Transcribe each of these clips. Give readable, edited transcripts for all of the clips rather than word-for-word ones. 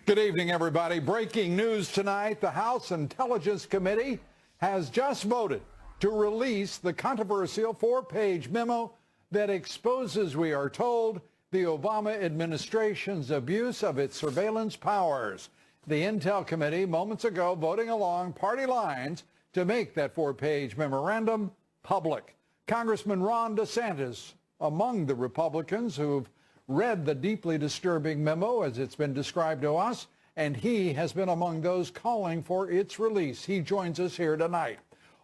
Good evening, everybody. Breaking news tonight. The House Intelligence Committee has just voted to release the controversial 4-page memo that exposes, we are told, the Obama administration's abuse of its surveillance powers. The Intel Committee moments ago voting along party lines to make that 4-page memorandum public. Congressman Ron DeSantis, among the Republicans who've read the deeply disturbing memo as it's been described to us, and he has been among those calling for its release. He joins us here tonight.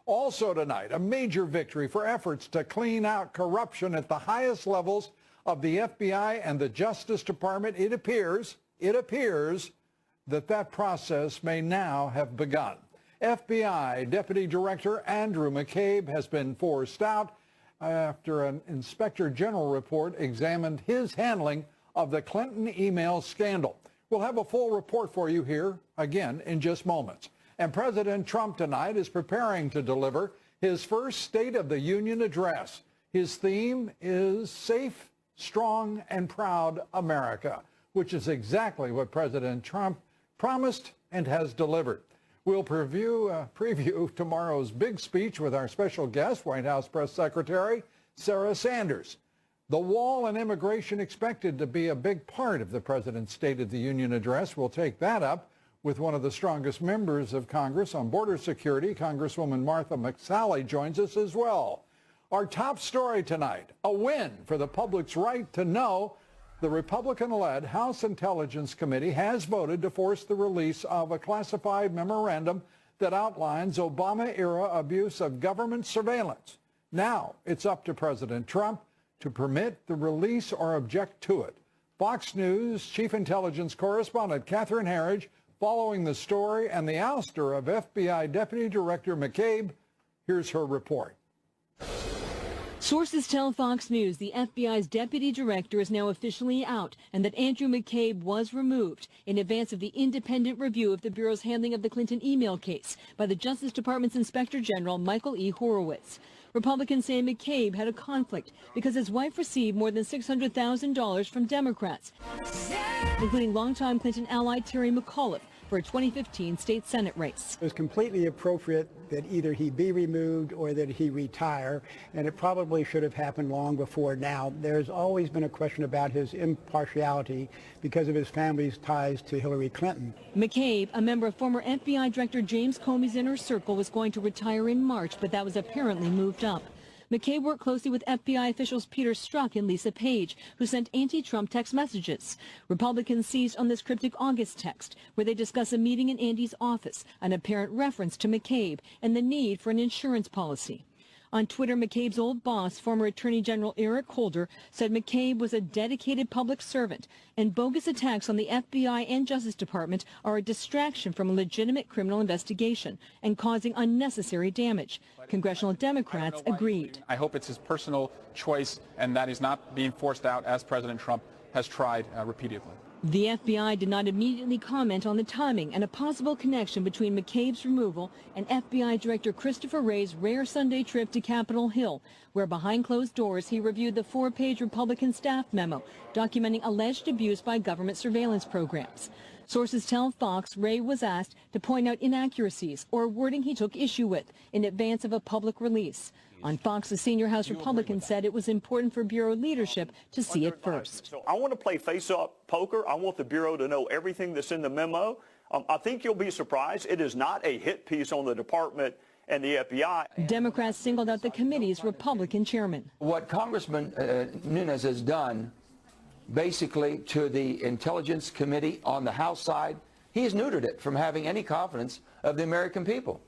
Also tonight, a major victory for efforts to clean out corruption at the highest levels of the FBI and the Justice Department. It appears that process may now have begun. FBI Deputy Director Andrew McCabe has been forced out after an Inspector General report examined his handling of the Clinton email scandal. We'll have a full report for you here again in just moments. And President Trump tonight is preparing to deliver his first State of the Union address. His theme is Safe, Strong, and Proud America, which is exactly what President Trump promised and has delivered. We'll preview tomorrow's big speech with our special guest, White House Press Secretary Sarah Sanders. The wall and immigration expected to be a big part of the president's State of the Union address. We'll take that up with one of the strongest members of Congress on border security. Congresswoman Martha McSally joins us as well. Our top story tonight, a win for the public's right to know. The Republican-led House Intelligence Committee has voted to force the release of a classified memorandum that outlines Obama-era abuse of government surveillance. Now it's up to President Trump to permit the release or object to it. Fox News Chief Intelligence Correspondent Catherine Herridge following the story and the ouster of FBI Deputy Director McCabe. Here's her report. Sources tell Fox News the FBI's deputy director is now officially out and that Andrew McCabe was removed in advance of the independent review of the Bureau's handling of the Clinton email case by the Justice Department's Inspector General Michael E. Horowitz. Republicans say McCabe had a conflict because his wife received more than $600,000 from Democrats, including longtime Clinton ally Terry McAuliffe, for a 2015 state Senate race. It was completely appropriate that either he be removed or that he retire, and it probably should have happened long before now. There's always been a question about his impartiality because of his family's ties to Hillary Clinton. McCabe, a member of former FBI Director James Comey's inner circle, was going to retire in March, but that was apparently moved up. McCabe worked closely with FBI officials Peter Strzok and Lisa Page, who sent anti-Trump text messages. Republicans seized on this cryptic August text, where they discuss a meeting in Andy's office, an apparent reference to McCabe and the need for an insurance policy. On Twitter, McCabe's old boss, former Attorney General Eric Holder, said McCabe was a dedicated public servant, and bogus attacks on the FBI and Justice Department are a distraction from a legitimate criminal investigation and causing unnecessary damage. Congressional Democrats agreed. I hope it's his personal choice and that he's not being forced out as President Trump has tried repeatedly. The FBI did not immediately comment on the timing and a possible connection between McCabe's removal and FBI Director Christopher Wray's rare Sunday trip to Capitol Hill, where behind closed doors he reviewed the 4-page Republican staff memo documenting alleged abuse by government surveillance programs. Sources tell Fox Wray was asked to point out inaccuracies or wording he took issue with in advance of a public release. On Fox, a senior House Republican said it was important for Bureau leadership to see it first. So I want to play face-up poker. I want the Bureau to know everything that's in the memo. I think you'll be surprised. It is not a hit piece on the department and the FBI. Democrats singled out the committee's Republican chairman. What Congressman Nunes has done basically to the Intelligence Committee on the House side, he has neutered it from having any confidence of the American people.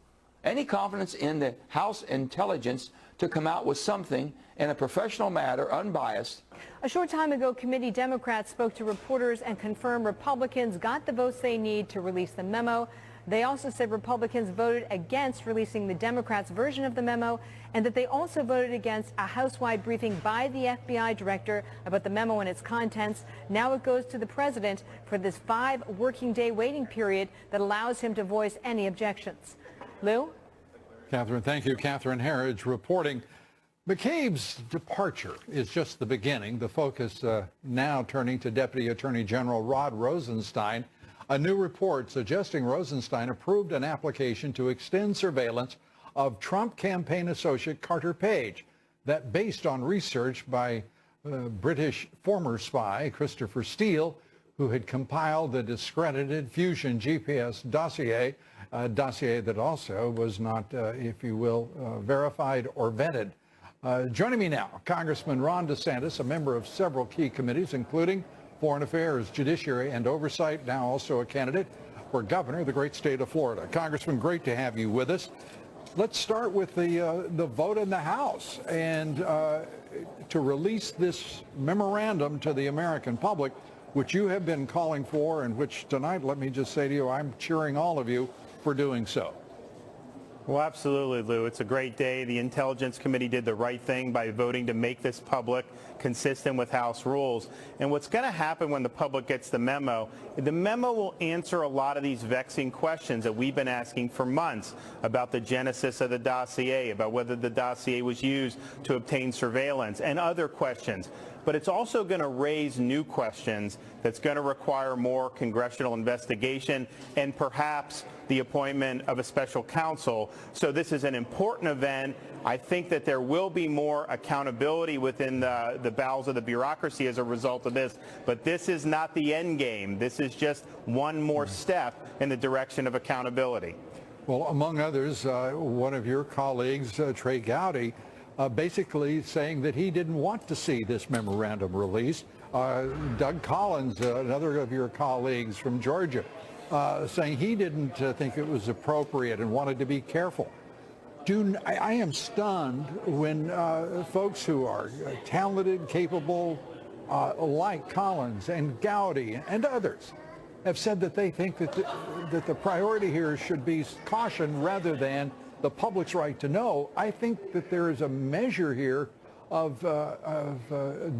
Any confidence in the House intelligence to come out with something in a professional matter, unbiased. A short time ago, committee Democrats spoke to reporters and confirmed Republicans got the votes they need to release the memo. They also said Republicans voted against releasing the Democrats' version of the memo and that they also voted against a House-wide briefing by the FBI director about the memo and its contents. Now it goes to the president for this 5-working-day waiting period that allows him to voice any objections. Lou? Catherine, thank you. Catherine Herridge reporting. McCabe's departure is just the beginning. The focus now turning to Deputy Attorney General Rod Rosenstein. A new report suggesting Rosenstein approved an application to extend surveillance of Trump campaign associate Carter Page that, based on research by British former spy Christopher Steele, who had compiled the discredited Fusion GPS dossier, a dossier that also was not, if you will, verified or vetted. Joining me now, Congressman Ron DeSantis, a member of several key committees, including Foreign Affairs, Judiciary, and Oversight, now also a candidate for governor of the great state of Florida. Congressman, great to have you with us. Let's start with the vote in the House and to release this memorandum to the American public, which you have been calling for, and which tonight, let me just say to you, I'm cheering all of you for doing so. Well, absolutely, Lou. It's a great day. The Intelligence Committee did the right thing by voting to make this public, consistent with House rules. And what's going to happen when the public gets the memo will answer a lot of these vexing questions that we've been asking for months about the genesis of the dossier, about whether the dossier was used to obtain surveillance, and other questions. But it's also going to raise new questions that's going to require more congressional investigation and perhaps the appointment of a special counsel. So this is an important event. I think that there will be more accountability within the bowels of the bureaucracy as a result of this. But this is not the end game. This is just one more step in the direction of accountability. Well, among others, one of your colleagues, Trey Gowdy, basically saying that he didn't want to see this memorandum released. Doug Collins, another of your colleagues from Georgia, saying he didn't think it was appropriate and wanted to be careful. I am stunned when folks who are talented, capable, like Collins and Gowdy and others, have said that they think that the priority here should be caution rather than the public's right to know. I think that there is a measure here of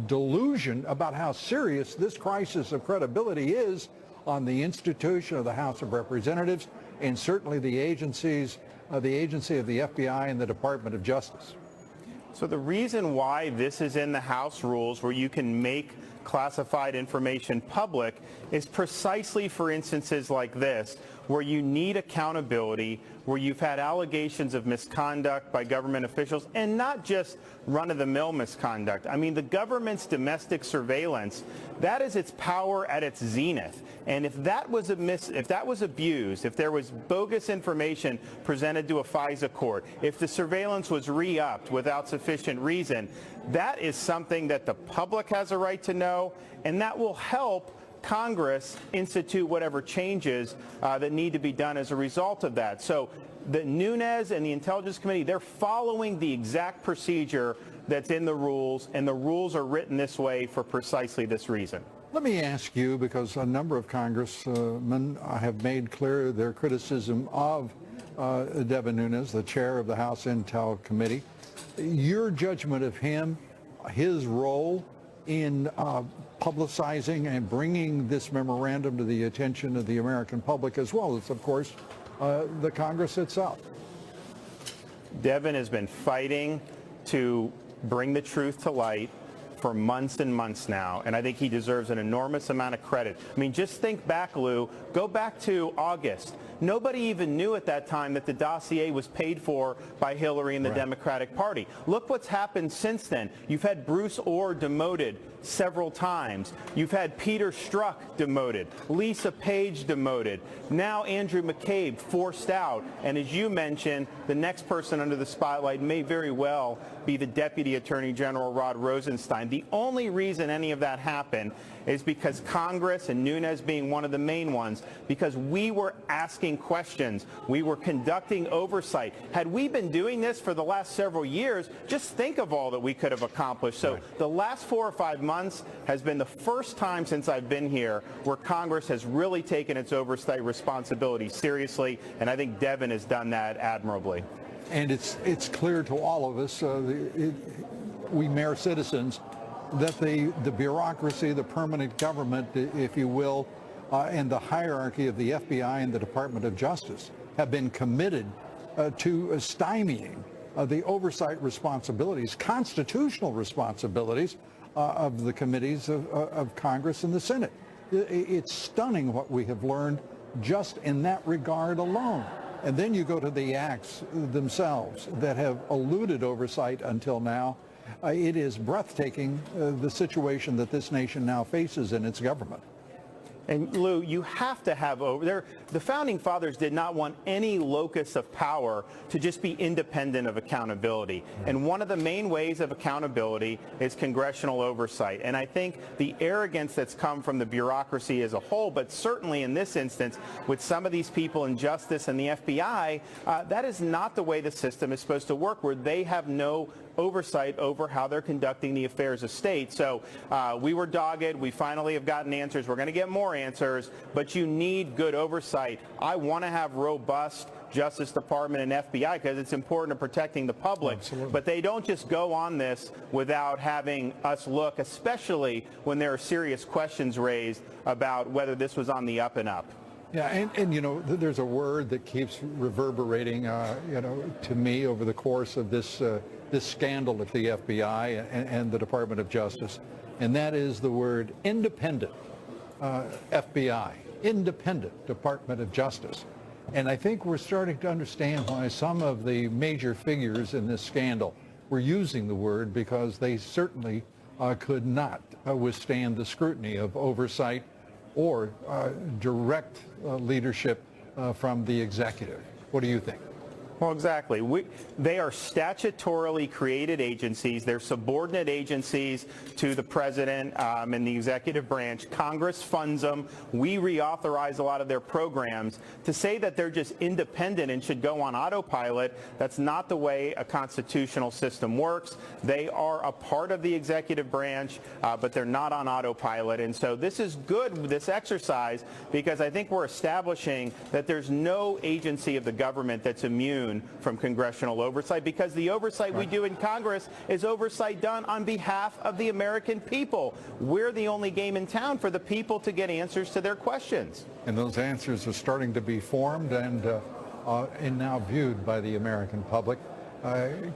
delusion about how serious this crisis of credibility is on the institution of the House of Representatives and certainly the agency of the FBI and the Department of Justice. So the reason why this is in the House rules, where you can make classified information public, is precisely for instances like this, where you need accountability, where you've had allegations of misconduct by government officials, and not just run-of-the-mill misconduct. I mean, the government's domestic surveillance, that is its power at its zenith. And if that was abused, if there was bogus information presented to a FISA court, if the surveillance was re-upped without sufficient reason, that is something that the public has a right to know, and that will help Congress institute whatever changes that need to be done as a result of that. So the Nunes and the Intelligence Committee, they're following the exact procedure that's in the rules, and the rules are written this way for precisely this reason. Let me ask you, because a number of congressmen have made clear their criticism of Devin Nunes, the chair of the House Intel Committee, your judgment of him, his role in publicizing and bringing this memorandum to the attention of the American public, as well as, of course, the Congress itself. Devin has been fighting to bring the truth to light for months and months now, and I think he deserves an enormous amount of credit. I mean, just think back, Lou. Go back to August. Nobody even knew at that time that the dossier was paid for by Hillary and the Democratic Party. Look what's happened since then. You've had Bruce Orr demoted several times. You've had Peter Strzok demoted, Lisa Page demoted, now Andrew McCabe forced out. And as you mentioned, the next person under the spotlight may very well be the Deputy Attorney General Rod Rosenstein. The only reason any of that happened is because Congress, and Nunes being one of the main ones, because we were asking questions. We were conducting oversight. Had we been doing this for the last several years, just think of all that we could have accomplished. So the last 4 or 5 months has been the first time since I've been here where Congress has really taken its oversight responsibility seriously, and I think Devin has done that admirably. And it's clear to all of us, we mere citizens, that the bureaucracy, the permanent government, if you will, and the hierarchy of the FBI and the Department of Justice have been committed to stymieing the oversight responsibilities, constitutional responsibilities of the committees of Congress and the Senate. It's stunning what we have learned just in that regard alone. And then you go to the acts themselves that have eluded oversight until now. It is breathtaking, the situation that this nation now faces in its government. And Lou, you have to have the founding fathers did not want any locus of power to just be independent of accountability. And one of the main ways of accountability is congressional oversight. And I think the arrogance that's come from the bureaucracy as a whole, but certainly in this instance with some of these people in justice and the FBI, that is not the way the system is supposed to work, where they have no oversight over how they're conducting the affairs of state. So we were dogged. We finally have gotten answers. We're going to get more answers, but you need good oversight. I want to have robust Justice Department and FBI because it's important to protecting the public. Absolutely. But they don't just go on this without having us look, especially when there are serious questions raised about whether this was on the up and up. Yeah, and you know, there's a word that keeps reverberating, you know, to me over the course of this scandal at the FBI and the Department of Justice, and that is the word independent. FBI, independent Department of Justice. And I think we're starting to understand why some of the major figures in this scandal were using the word, because they certainly could not withstand the scrutiny of oversight or direct leadership from the executive. What do you think? Well, exactly. They are statutorily created agencies. They're subordinate agencies to the president and the executive branch. Congress funds them. We reauthorize a lot of their programs. To say that they're just independent and should go on autopilot, that's not the way a constitutional system works. They are a part of the executive branch, but they're not on autopilot. And so this is good, this exercise, because I think we're establishing that there's no agency of the government that's immune from congressional oversight, because the oversight we do in Congress is oversight done on behalf of the American people. We're the only game in town for the people to get answers to their questions. And those answers are starting to be formed and now viewed by the American public.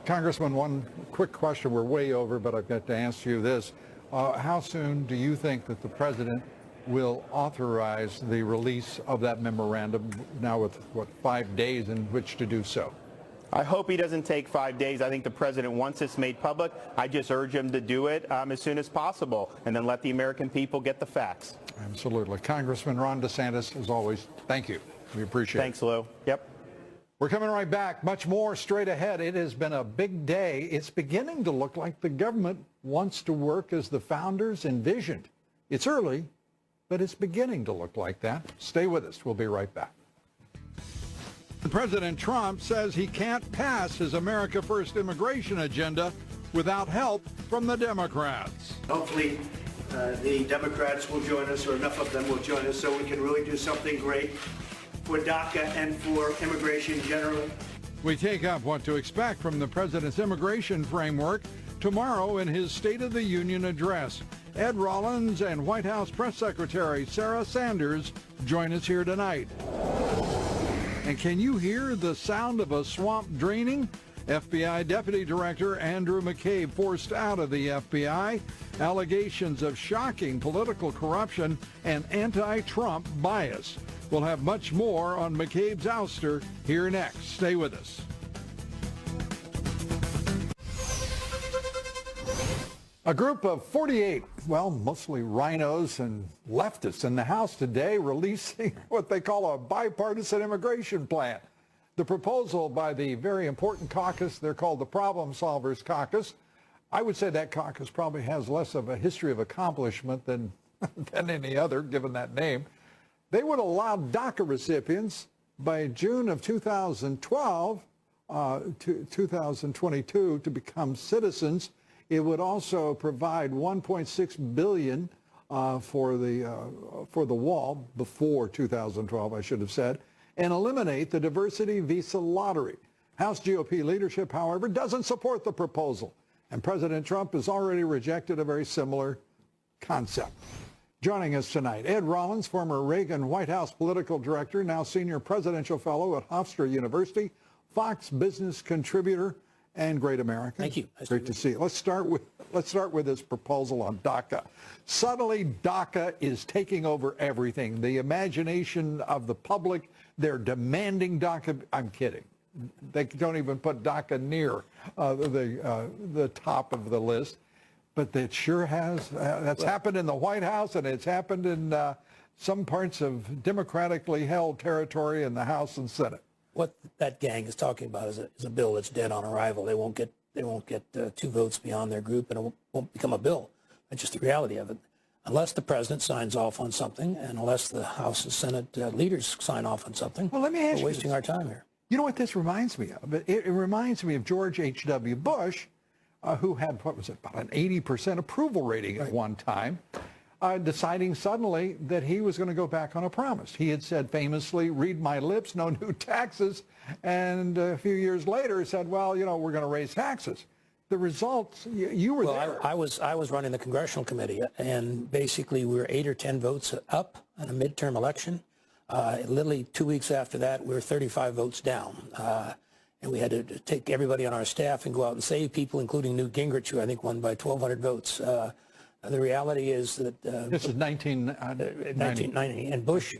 Congressman, one quick question. We're way over, but I've got to ask you this. How soon do you think that the president will authorize the release of that memorandum, now with, 5 days in which to do so? I hope he doesn't take 5 days. I think the president wants this made public. I just urge him to do it as soon as possible, and then let the American people get the facts. Absolutely. Congressman Ron DeSantis, as always, thank you. We appreciate it. Thanks, Lou. Yep. We're coming right back. Much more straight ahead. It has been a big day. It's beginning to look like the government wants to work as the founders envisioned. It's early, but it's beginning to look like that. Stay with us. We'll be right back. President Trump says he can't pass his America First immigration agenda without help from the Democrats. Hopefully the Democrats will join us, or enough of them will join us, so we can really do something great for DACA and for immigration generally. We take up what to expect from the president's immigration framework tomorrow in his State of the Union address. Ed Rollins and White House Press Secretary Sarah Sanders join us here tonight. And can you hear the sound of a swamp draining? FBI Deputy Director Andrew McCabe forced out of the FBI. Allegations of shocking political corruption and anti-Trump bias. We'll have much more on McCabe's ouster here next. Stay with us. A group of 48, well, mostly rhinos and leftists in the House today releasing what they call a bipartisan immigration plan. The proposal by the very important caucus, they're called the Problem Solvers Caucus. I would say that caucus probably has less of a history of accomplishment than any other, given that name. They would allow DACA recipients by June of 2012 to 2022 to become citizens. It would also provide $1.6 billion for the wall before 2012, I should have said, and eliminate the diversity visa lottery. House GOP leadership, however, doesn't support the proposal, and President Trump has already rejected a very similar concept. Joining us tonight, Ed Rollins, former Reagan White House political director, now senior presidential fellow at Hofstra University, Fox Business contributor, and great America. Thank you. Great to see you. Let's start with this proposal on DACA. Suddenly, DACA is taking over everything. The imagination of the public. They're demanding DACA. I'm kidding. They don't even put DACA near the top of the list. But it sure has. That's happened in the White House, and it's happened in some parts of democratically held territory in the House and Senate. What that gang is talking about is a bill that's dead on arrival. They won't get 2 votes beyond their group, and it won't become a bill. That's just the reality of it. Unless the president signs off on something, and unless the House and Senate leaders sign off on something, well, let me ask we're wasting our time here. You know what this reminds me of? It reminds me of George H.W. Bush, who had, what was it, about an 80% approval rating at one time, deciding suddenly that he was going to go back on a promise. He had said famously, read my lips, no new taxes. And a few years later, he said, well, you know, we're going to raise taxes. The results, you were there. I was running the congressional committee, and basically we were 8 or 10 votes up in a midterm election. Literally 2 weeks after that, we were 35 votes down. And we had to take everybody on our staff and go out and save people, including Newt Gingrich, who I think won by 1,200 votes. The reality is that this is 1990, and Bush,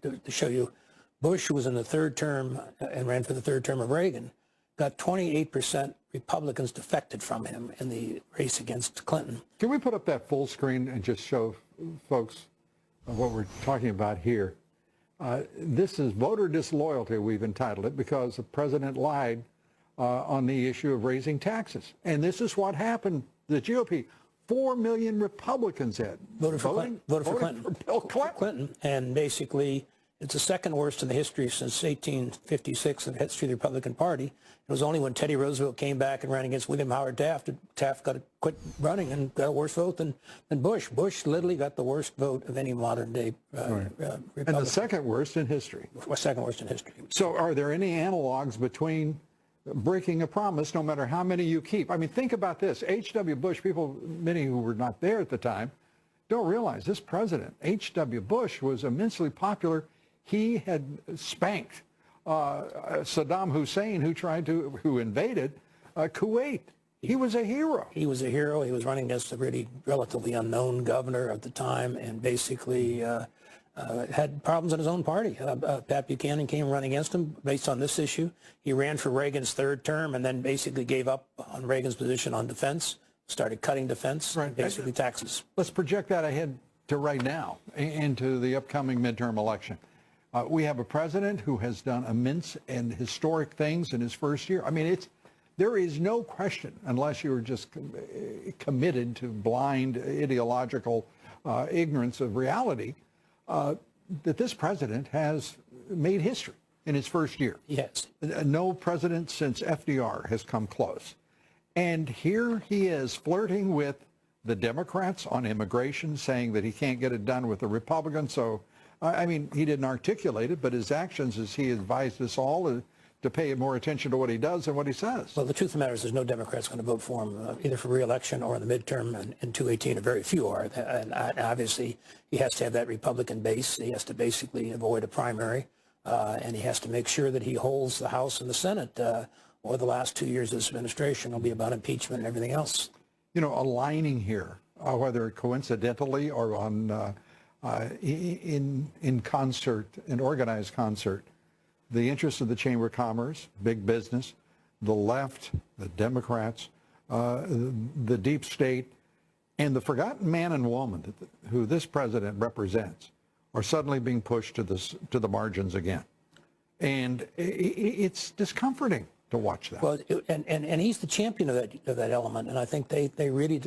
to show you, Bush, who was in the 3rd term and ran for the 3rd term of Reagan, got 28% Republicans defected from him in the race against Clinton. Can we put up that full screen and just show folks what we're talking about here? This is voter disloyalty, we've entitled it, because the president lied on the issue of raising taxes. And this is what happened. The GOP, 4 million Republicans had voted for Clinton. For Bill Clinton. And basically, it's the 2nd worst in the history since 1856 of the history of the Republican Party. It was only when Teddy Roosevelt came back and ran against William Howard Taft that Taft got to quit running and got a worse vote than Bush. Bush literally got the worst vote of any modern day Republican. And the 2nd worst in history. 2nd worst in history. So are there any analogs between breaking a promise, no matter how many you keep? I mean, think about this. H.W. Bush, people, many who were not there at the time, don't realize this president, H.W. Bush, was immensely popular. He had spanked Saddam Hussein, who invaded Kuwait. He was a hero. He was a hero. He was running against a really relatively unknown governor at the time, and basically had problems in his own party. Pat Buchanan came running against him based on this issue. He ran for Reagan's 3rd term and then basically gave up on Reagan's position on defense, started cutting defense, and basically taxes. Let's project that ahead to right now, into the upcoming midterm election. We have a president who has done immense and historic things in his first year. I mean, there is no question, unless you're just committed to blind ideological ignorance of reality, that this president has made history in his first year. Yes. No president since FDR has come close. And here he is flirting with the Democrats on immigration, saying that he can't get it done with the Republicans. So, I mean, he didn't articulate it, but his actions, as he advised us all, to pay more attention to what he does and what he says. Well, the truth of the matter is there's no Democrats going to vote for him, either for re-election or in the midterm in 2018, or very few are. And obviously, he has to have that Republican base. He has to basically avoid a primary, and he has to make sure that he holds the House and the Senate, or the last 2 years of this administration will be about impeachment and everything else. You know, aligning here, whether coincidentally or on in concert, in organized concert, the interests of the Chamber of Commerce, big business, the left, the Democrats, the deep state, and the forgotten man and woman who this president represents are suddenly being pushed to the margins again. And it's discomforting to watch that. Well, and he's the champion of that element, and I think they really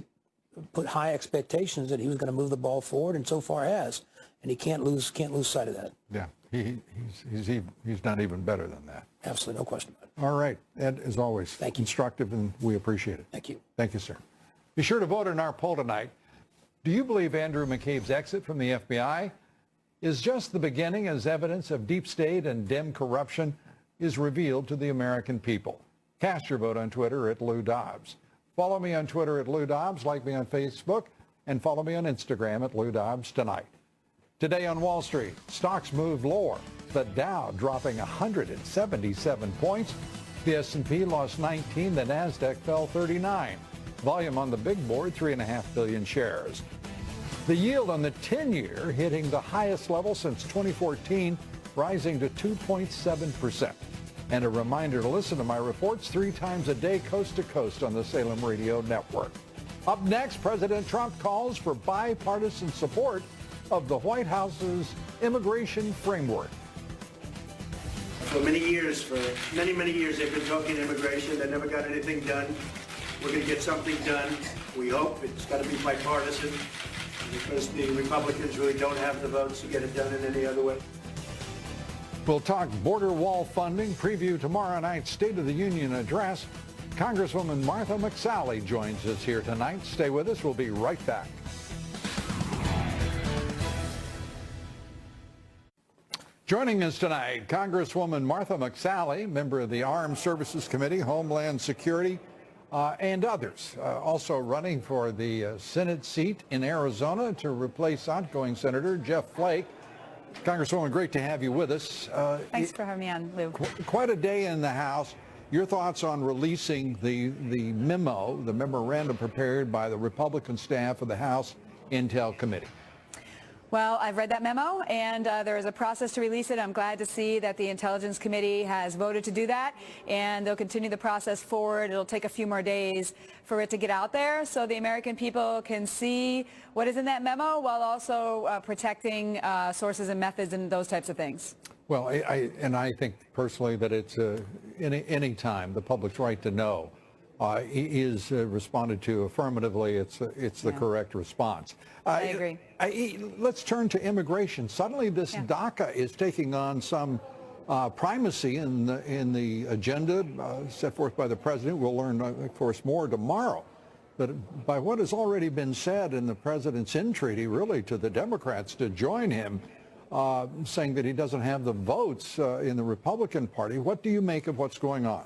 put high expectations that he was going to move the ball forward, and so far has, and he can't lose sight of that. Yeah, he's not even better than that. Absolutely, no question about it. All right, Ed, as always, thank you. Instructive, and we appreciate it. Thank you. Thank you, sir. Be sure to vote in our poll tonight. Do you believe Andrew McCabe's exit from the FBI is just the beginning, as evidence of deep state and Dem corruption is revealed to the American people? Cast your vote on Twitter at Lou Dobbs. Follow me on Twitter at Lou Dobbs, like me on Facebook, and follow me on Instagram at Lou Dobbs Tonight. Today on Wall Street, stocks moved lower. The Dow dropping 177 points. The S&P lost 19, the NASDAQ fell 39. Volume on the big board, 3.5 billion shares. The yield on the 10-year hitting the highest level since 2014, rising to 2.7%. And a reminder to listen to my reports 3 times a day, coast to coast on the Salem Radio Network. Up next, President Trump calls for bipartisan support of the White House's immigration framework. For many years, many years, they've been talking immigration. They never got anything done. We're going to get something done. We hope. It's got to be bipartisan because the Republicans really don't have the votes to get it done in any other way. We'll talk border wall funding, preview tomorrow night's State of the Union address. Congresswoman Martha McSally joins us here tonight. Stay with us. We'll be right back. Joining us tonight, Congresswoman Martha McSally, member of the Armed Services Committee, Homeland Security, and others. Also running for the Senate seat in Arizona to replace outgoing Senator Jeff Flake. Congresswoman, great to have you with us. Thanks for having me on, Lou. Quite a day in the House. Your thoughts on releasing the memo, the memorandum prepared by the Republican staff of the House Intel Committee? Well, I've read that memo, and there is a process to release it. I'm glad to see that the Intelligence Committee has voted to do that, and they'll continue the process forward. It'll take a few more days for it to get out there so the American people can see what is in that memo while also protecting sources and methods and those types of things. Well, I think personally that it's any time the public's right to know is responded to affirmatively, it's the correct response. I agree. Let's turn to immigration. Suddenly this DACA is taking on some primacy in the agenda set forth by the president. We'll learn, of course, more tomorrow. But by what has already been said in the president's entreaty, really, to the Democrats to join him, saying that he doesn't have the votes in the Republican Party, what do you make of what's going on?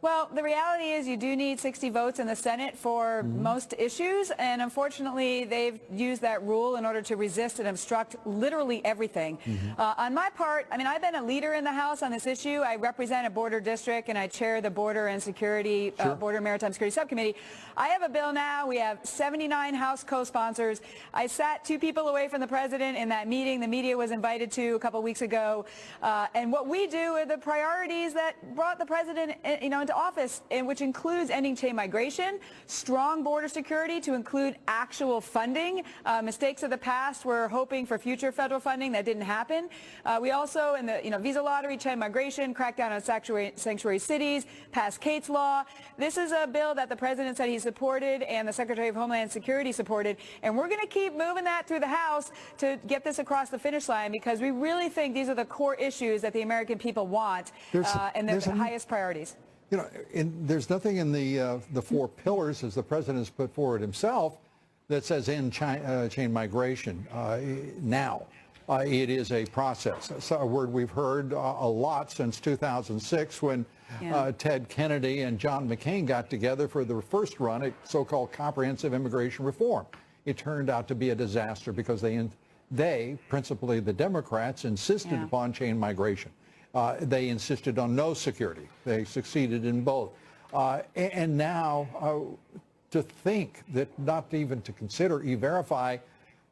Well, the reality is you do need 60 votes in the Senate for most issues, and unfortunately they've used that rule in order to resist and obstruct literally everything. On my part, I mean, I've been a leader in the House on this issue. I represent a border district, and I chair the Border and Security, Border and Maritime Security Subcommittee. I have a bill now. We have 79 House co-sponsors. I sat 2 people away from the president in that meeting the media was invited to a couple weeks ago, and what we do are the priorities that brought the president, into office, and which includes ending chain migration, strong border security to include actual funding. Mistakes of the past, we're hoping for future federal funding. That didn't happen. We also, in the visa lottery, chain migration, crackdown on sanctuary cities, passed Kate's Law. This is a bill that the president said he supported and the Secretary of Homeland Security supported, and we're going to keep moving that through the House to get this across the finish line because we really think these are the core issues that the American people want and the highest priorities. There's nothing in the 4 pillars, as the president has put forward himself, that says end chain migration now. It is a process. It's a word we've heard a lot since 2006 when Ted Kennedy and John McCain got together for the first run at so-called comprehensive immigration reform. It turned out to be a disaster because they principally the Democrats, insisted upon chain migration. They insisted on no security. They succeeded in both. And now to think that not even to consider E-Verify,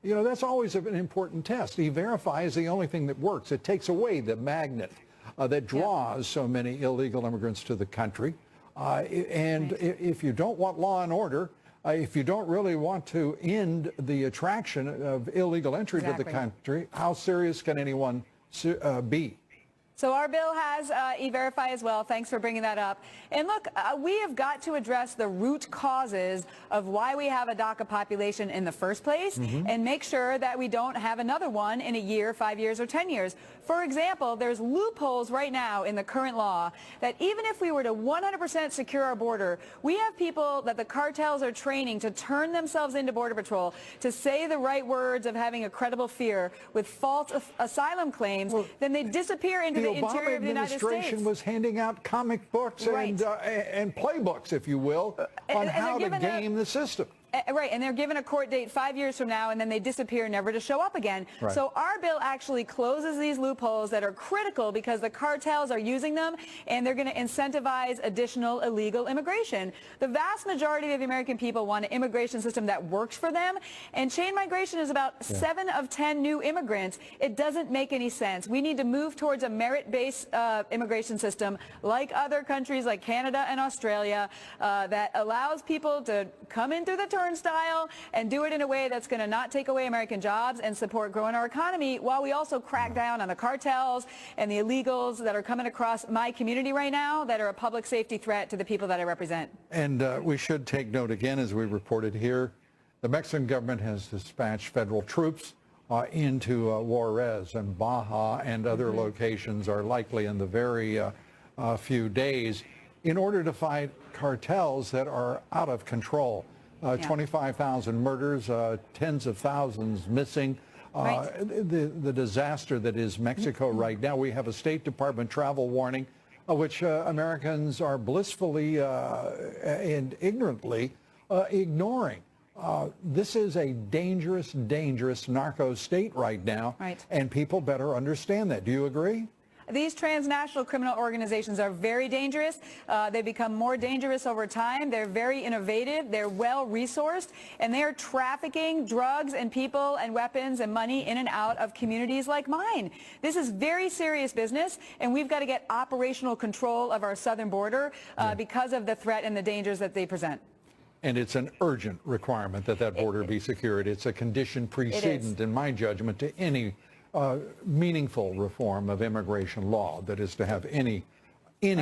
that's always an important test. E-Verify is the only thing that works. It takes away the magnet that draws so many illegal immigrants to the country. If you don't want law and order, if you don't really want to end the attraction of illegal entry to the country, how serious can anyone be? So our bill has E-Verify as well. Thanks for bringing that up. And look, we have got to address the root causes of why we have a DACA population in the first place and make sure that we don't have another one in a year, 5 years, or 10 years. For example, there's loopholes right now in the current law that even if we were to 100% secure our border, we have people that the cartels are training to turn themselves into Border Patrol to say the right words of having a credible fear with false asylum claims, then they disappear into the interior of the United States. The Obama administration was handing out comic books and playbooks, if you will, on how to game the system. Right, and they're given a court date 5 years from now, and then they disappear, never to show up again. Right. So our bill actually closes these loopholes that are critical because the cartels are using them, and they're going to incentivize additional illegal immigration. The vast majority of the American people want an immigration system that works for them, and chain migration is about 7 of 10 new immigrants. It doesn't make any sense. We need to move towards a merit-based immigration system like other countries like Canada and Australia that allows people to come in through the turnstile and do it in a way that's going to not take away American jobs and support growing our economy, while we also crack down on the cartels and the illegals that are coming across my community right now that are a public safety threat to the people that I represent. And we should take note again, as we reported here, the Mexican government has dispatched federal troops into Juarez, and Baja and other locations are likely in the very few days in order to fight cartels that are out of control. 25,000 murders, tens of thousands missing. The disaster that is Mexico right now. We have a State Department travel warning, which Americans are blissfully and ignorantly ignoring. This is a dangerous, dangerous narco state right now, and people better understand that. Do you agree? These transnational criminal organizations are very dangerous. They become more dangerous over time. They're very innovative. They're well-resourced, and they are trafficking drugs and people and weapons and money in and out of communities like mine. This is very serious business, and we've got to get operational control of our southern border because of the threat and the dangers that they present. And it's an urgent requirement that that border be secured. It's a condition precedent, in my judgment, to any meaningful reform of immigration law that is to have any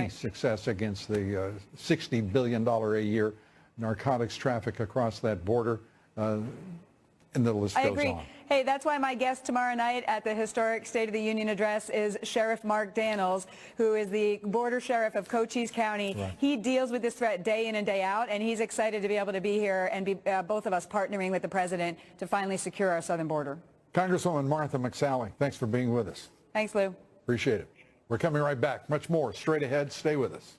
success against the $60 billion a year narcotics traffic across that border, and the list goes on. Hey, that's why my guest tomorrow night at the historic State of the Union address is Sheriff Mark Daniels, who is the border sheriff of Cochise County. He deals with this threat day in and day out, and he's excited to be able to be here and be both of us partnering with the president to finally secure our southern border. Congresswoman Martha McSally, thanks for being with us. Thanks, Lou. Appreciate it. We're coming right back. Much more straight ahead. Stay with us.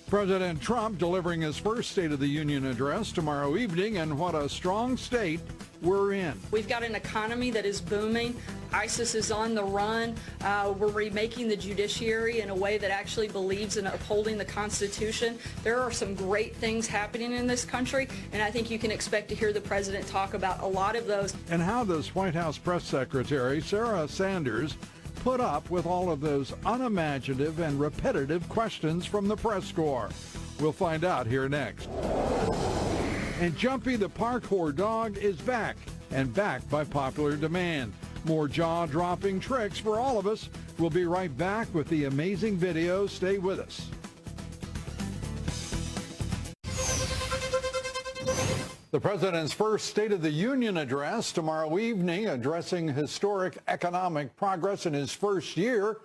President Trump delivering his first State of the Union address tomorrow evening, and what a strong state we're in. We've got an economy that is booming. ISIS is on the run. We're remaking the judiciary in a way that actually believes in upholding the Constitution. There are some great things happening in this country, and I think you can expect to hear the president talk about a lot of those. And how does White House Press Secretary Sarah Sanders put up with all of those unimaginative and repetitive questions from the press corps? We'll find out here next. And Jumpy the parkour dog is back, and back by popular demand. More jaw-dropping tricks for all of us. We'll be right back with the amazing video. Stay with us. The president's first State of the Union address tomorrow evening, addressing historic economic progress in his first year,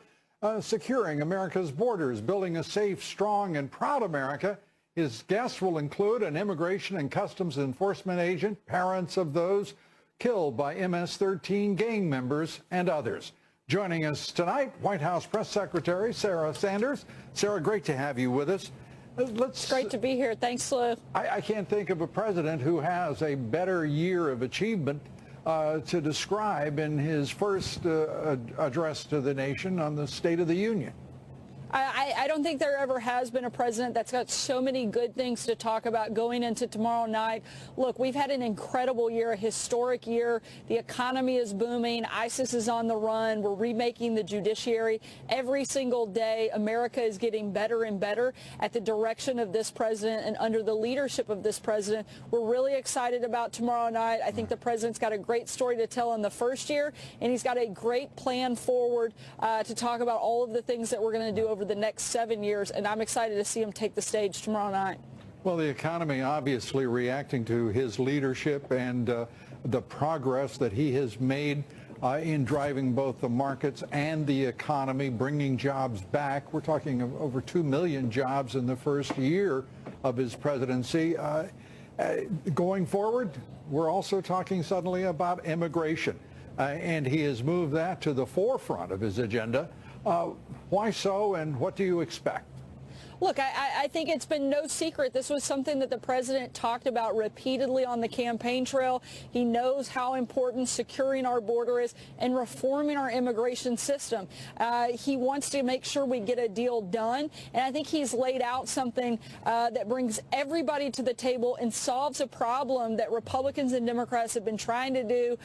securing America's borders, building a safe, strong, and proud America. His guests will include an Immigration and Customs Enforcement agent, parents of those killed by MS-13 gang members, and others. Joining us tonight, White House Press Secretary Sarah Sanders. Sarah, great to have you with us. Great to be here. Thanks, Lou. I can't think of a president who has a better year of achievement to describe in his first address to the nation on the State of the Union. I don't think there ever has been a president that's got so many good things to talk about going into tomorrow night. Look, we've had an incredible year, a historic year. The economy is booming. ISIS is on the run. We're remaking the judiciary. Every single day, America is getting better and better at the direction of this president and under the leadership of this president. We're really excited about tomorrow night. I think the president's got a great story to tell in the first year, and he's got a great plan forward to talk about all of the things that we're going to do over the next 7 years, and I'm excited to see him take the stage tomorrow night. Well, the economy obviously reacting to his leadership and the progress that he has made in driving both the markets and the economy, bringing jobs back. We're talking of over 2 million jobs in the first year of his presidency. Going forward, we're also talking suddenly about immigration, and he has moved that to the forefront of his agenda. Why so, and what do you expect? Look, I think it's been no secret. This was something that the president talked about repeatedly on the campaign trail. He knows how important securing our border is and reforming our immigration system. He wants to make sure we get a deal done. And I think he's laid out something that brings everybody to the table and solves a problem that Republicans and Democrats have been trying to do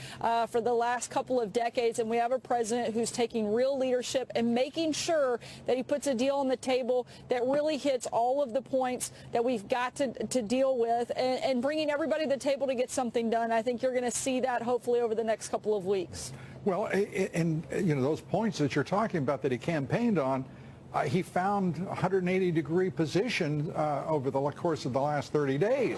for the last couple of decades. And we have a president who's taking real leadership and making sure that he puts a deal on the table that really hits all of the points that we've got to deal with, and bringing everybody to the table to get something done. I think you're going to see that hopefully over the next couple of weeks. Well, and you know, those points that you're talking about that he campaigned on, he found 180-degree position over the course of the last 30 days.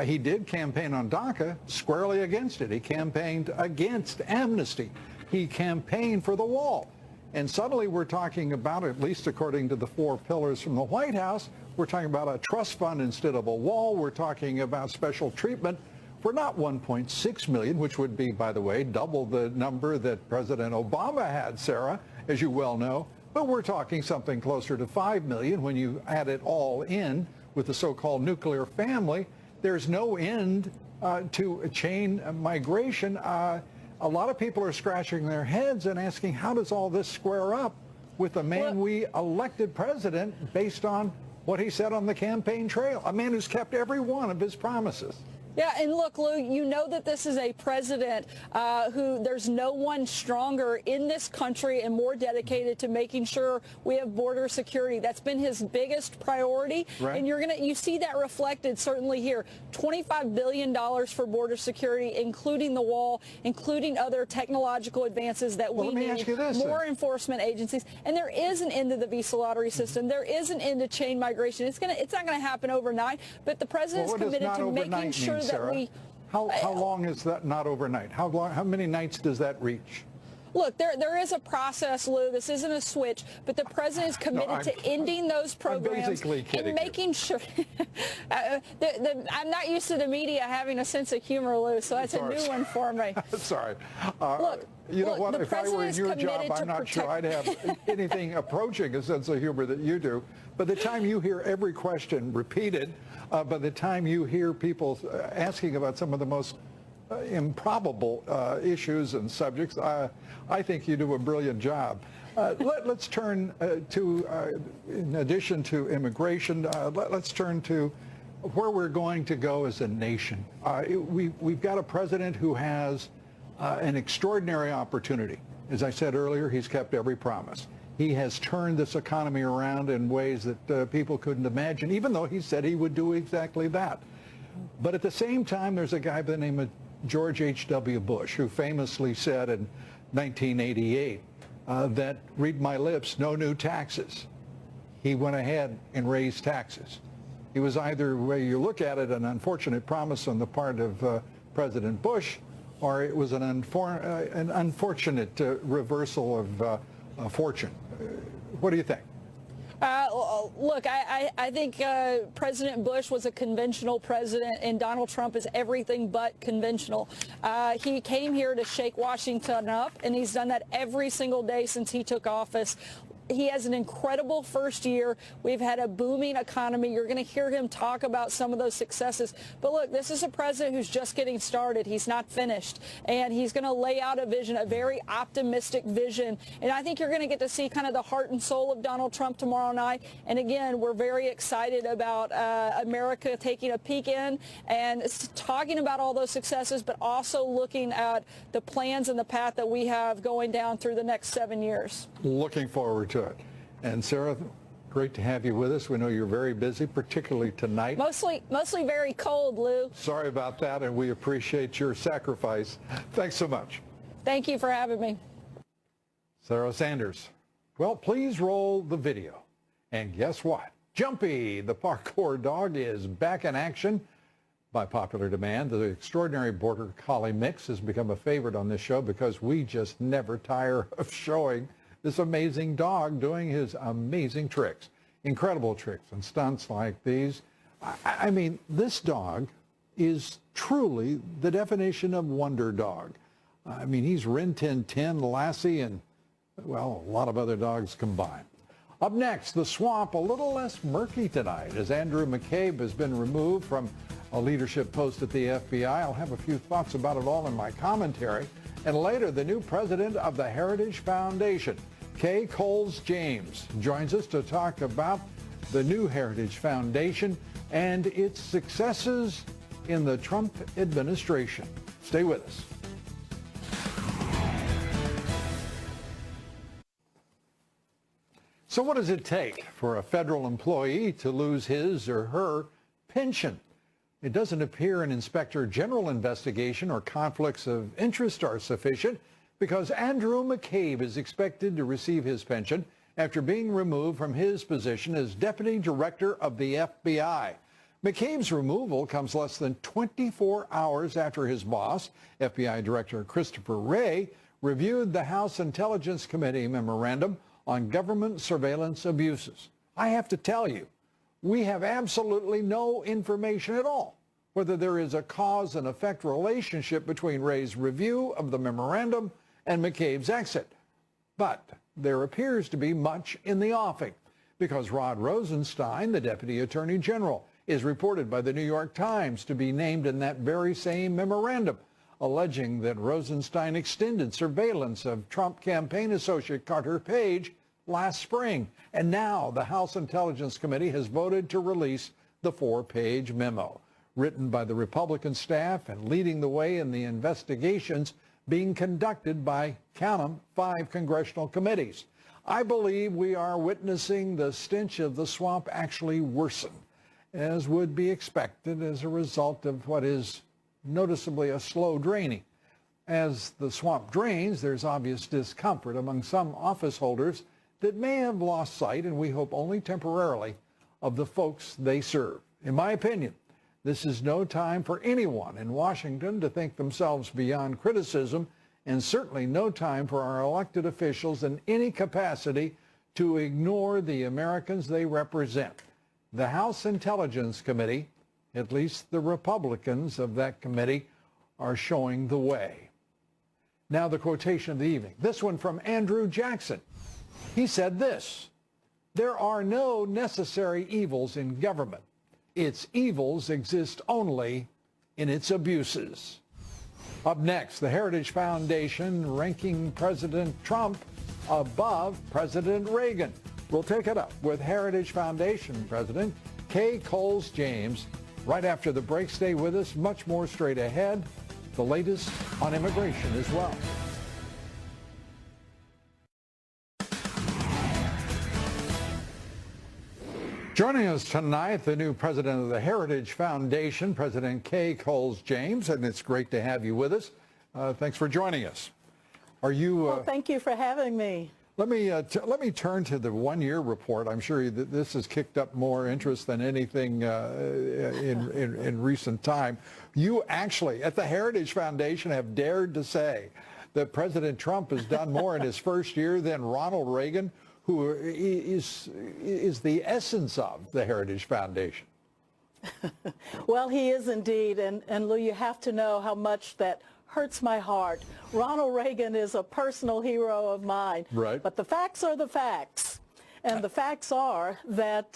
He did campaign on DACA, squarely against it. He campaigned against amnesty. He campaigned for the wall. And suddenly we're talking about, at least according to the 4 pillars from the White House, we're talking about a trust fund instead of a wall. We're talking about special treatment for not 1.6 million, which would be, by the way, double the number that President Obama had, Sarah, as you well know. But we're talking something closer to 5 million when you add it all in with the so-called nuclear family. There's no end to chain migration. A lot of people are scratching their heads and asking, how does all this square up with the man we elected president based on what he said on the campaign trail, a man who's kept every one of his promises? Yeah, and look, Lou, you know that this is a president who there's no one stronger in this country and more dedicated to making sure we have border security. That's been his biggest priority, right. And you see that reflected certainly here. $25 billion for border security, including the wall, including other technological advances that we need, more enforcement agencies, and there is an end to the visa lottery system. There is an end to chain migration. It's not going to happen overnight, but the president is committed to making sure. Sarah, how long is that not overnight? How many nights does that reach? Look, there is a process, Lou. This isn't a switch, but the president is committed to ending those programs and making sure. I'm not used to the media having a sense of humor, Lou, so that's a new one for me. Sorry. Look, you know what? If I were in your job, I'm not sure I'd have anything approaching a sense of humor that you do. By the time you hear every question repeated, by the time you hear people asking about some of the most improbable issues and subjects, I think you do a brilliant job. Let's turn to, in addition to immigration, let's turn to where we're going to go as a nation. We've got a president who has an extraordinary opportunity. As I said earlier, he's kept every promise. He has turned this economy around in ways that people couldn't imagine, even though he said he would do exactly that. But at the same time, there's a guy by the name of George H.W. Bush, who famously said in 1988 that, read my lips, no new taxes. He went ahead and raised taxes. It was either way you look at it, an unfortunate promise on the part of President Bush, or it was an unfortunate reversal of fortune. What do you think? Look, I think President Bush was a conventional president, and Donald Trump is everything but conventional. He came here to shake Washington up, and he's done that every single day since he took office. He has an incredible first year. We've had a booming economy. You're going to hear him talk about some of those successes. But look, this is a president who's just getting started. He's not finished. And he's going to lay out a vision, a very optimistic vision. And I think you're going to get to see kind of the heart and soul of Donald Trump tomorrow night. And again, we're very excited about America taking a peek in and talking about all those successes, but also looking at the plans and the path that we have going down through the next 7 years. Looking forward to it. And Sarah, great to have you with us. We know you're very busy, particularly tonight. Mostly very cold, Lou. Sorry about that, and we appreciate your sacrifice. Thanks so much. Thank you for having me. Sarah Sanders. Well, please roll the video. And guess what? Jumpy, the parkour dog, is back in action. By popular demand, the extraordinary Border Collie mix has become a favorite on this show because we just never tire of showing this amazing dog doing his amazing tricks, incredible tricks and stunts like these. I mean, this dog is truly the definition of wonder dog. I mean, he's Rin Tin Tin, Lassie, and, well, a lot of other dogs combined. Up next, the swamp a little less murky tonight as Andrew McCabe has been removed from a leadership post at the FBI. I'll have a few thoughts about it all in my commentary. And later, the new president of the Heritage Foundation, Kay Coles James, joins us to talk about the new Heritage Foundation and its successes in the Trump administration. Stay with us. So what does it take for a federal employee to lose his or her pension? It doesn't appear an Inspector General investigation or conflicts of interest are sufficient because Andrew McCabe is expected to receive his pension after being removed from his position as Deputy Director of the FBI. McCabe's removal comes less than 24 hours after his boss, FBI Director Christopher Wray, reviewed the House Intelligence Committee memorandum on government surveillance abuses. I have to tell you, we have absolutely no information at all whether there is a cause and effect relationship between Wray's review of the memorandum and McCabe's exit. But there appears to be much in the offing because Rod Rosenstein, the Deputy Attorney General, is reported by the New York Times to be named in that very same memorandum, alleging that Rosenstein extended surveillance of Trump campaign associate Carter Page last spring. And now the House Intelligence Committee has voted to release the 4-page memo, written by the Republican staff and leading the way in the investigations being conducted by, count 'em, 5 congressional committees. I believe we are witnessing the stench of the swamp actually worsen, as would be expected as a result of what is noticeably a slow draining. As the swamp drains, there's obvious discomfort among some office holders that may have lost sight, and we hope only temporarily, of the folks they serve. In my opinion, this is no time for anyone in Washington to think themselves beyond criticism, and certainly no time for our elected officials in any capacity to ignore the Americans they represent. The House Intelligence Committee, at least the Republicans of that committee, are showing the way. Now the quotation of the evening. This one from Andrew Jackson. He said this: "There are no necessary evils in government. Its evils exist only in its abuses." Up next, the Heritage Foundation ranking President Trump above President Reagan. We'll take it up with Heritage Foundation President Kay Coles James right after the break. Stay with us. Much more straight ahead. The latest on immigration as well. Joining us tonight, the new president of the Heritage Foundation, President Kay Coles James, and it's great to have you with us. Thanks for joining us. Are you? Well, thank you for having me. Let me turn to the one-year report. I'm sure that this has kicked up more interest than anything in recent time. You actually, at the Heritage Foundation, have dared to say that President Trump has done more in his first year than Ronald Reagan, who is the essence of the Heritage Foundation. Well, he is indeed, and Lou, you have to know how much that hurts my heart. Ronald Reagan is a personal hero of mine. Right. But the facts are the facts. And the facts are that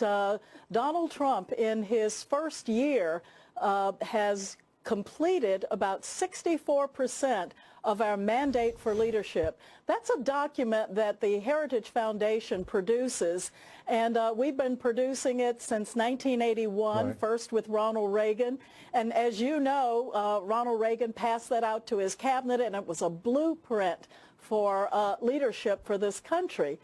Donald Trump, in his first year, has completed about 64% of our mandate for leadership. That's a document that the Heritage Foundation produces, and we've been producing it since 1981, right. First with Ronald Reagan. And as you know, Ronald Reagan passed that out to his cabinet, and it was a blueprint for leadership for this country.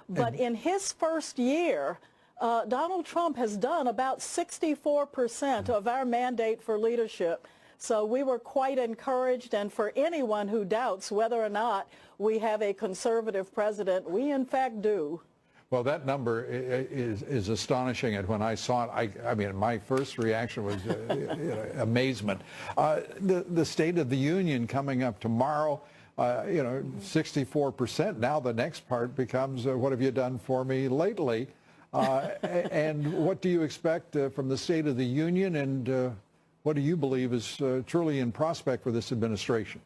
But in his first year, Donald Trump has done about 64% of our mandate for leadership. So we were quite encouraged, and for anyone who doubts whether or not we have a conservative president, we in fact do. Well, that number is astonishing, and when I saw it, I mean, my first reaction was amazement. The State of the Union coming up tomorrow, 64%. Now the next part becomes, what have you done for me lately? And what do you expect from the State of the Union, and what do you believe is truly in prospect for this administration?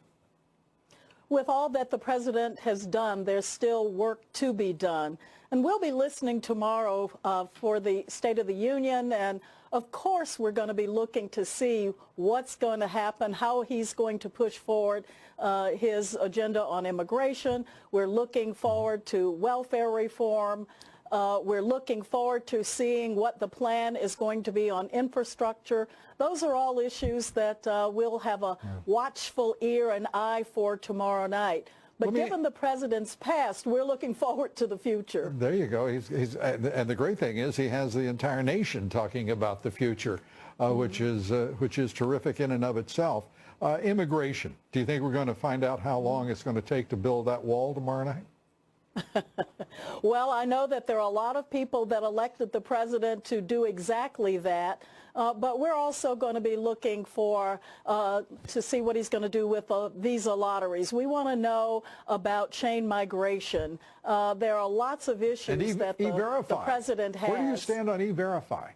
with all that the president has done, there's still work to be done. And we'll be listening tomorrow for the State of the Union, and of course we're going to be looking to see what's going to happen, how he's going to push forward his agenda on immigration. We're looking forward to welfare reform. We're looking forward to seeing what the plan is going to be on infrastructure. Those are all issues that we'll have a watchful ear and eye for tomorrow night. But given the president's past, we're looking forward to the future. There you go. And the great thing is he has the entire nation talking about the future, which is terrific in and of itself. Immigration. Do you think we're going to find out how long it's going to take to build that wall tomorrow night? Well, I know that there are a lot of people that elected the president to do exactly that, but we're also going to be looking for to see what he's going to do with visa lotteries. We want to know about chain migration. There are lots of issues that the president has. Where do you stand on E-Verify?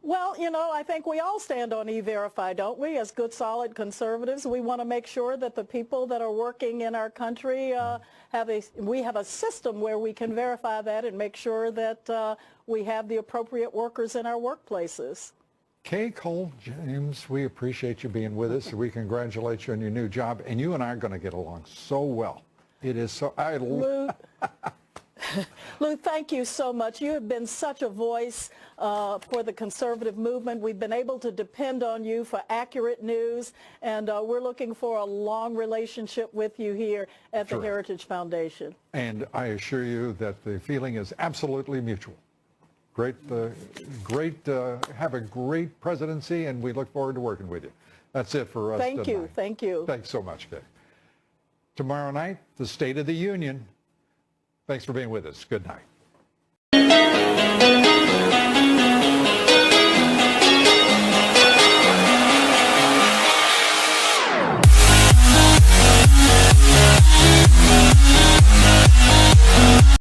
Well, you know, I think we all stand on E-Verify, don't we? As good, solid conservatives, we want to make sure that the people that are working in our country we have a system where we can verify that and make sure that we have the appropriate workers in our workplaces. Kay Cole James, we appreciate you being with us. We congratulate you on your new job, and you and I are going to get along so well. It is so. Lou, thank you so much. You have been such a voice for the conservative movement. We've been able to depend on you for accurate news, and we're looking for a long relationship with you here at the Heritage Foundation. And I assure you that the feeling is absolutely mutual. Have a great presidency, and we look forward to working with you. That's it for us tonight. Thank you. Thanks so much, Kay. Tomorrow night, the State of the Union. Thanks for being with us. Good night.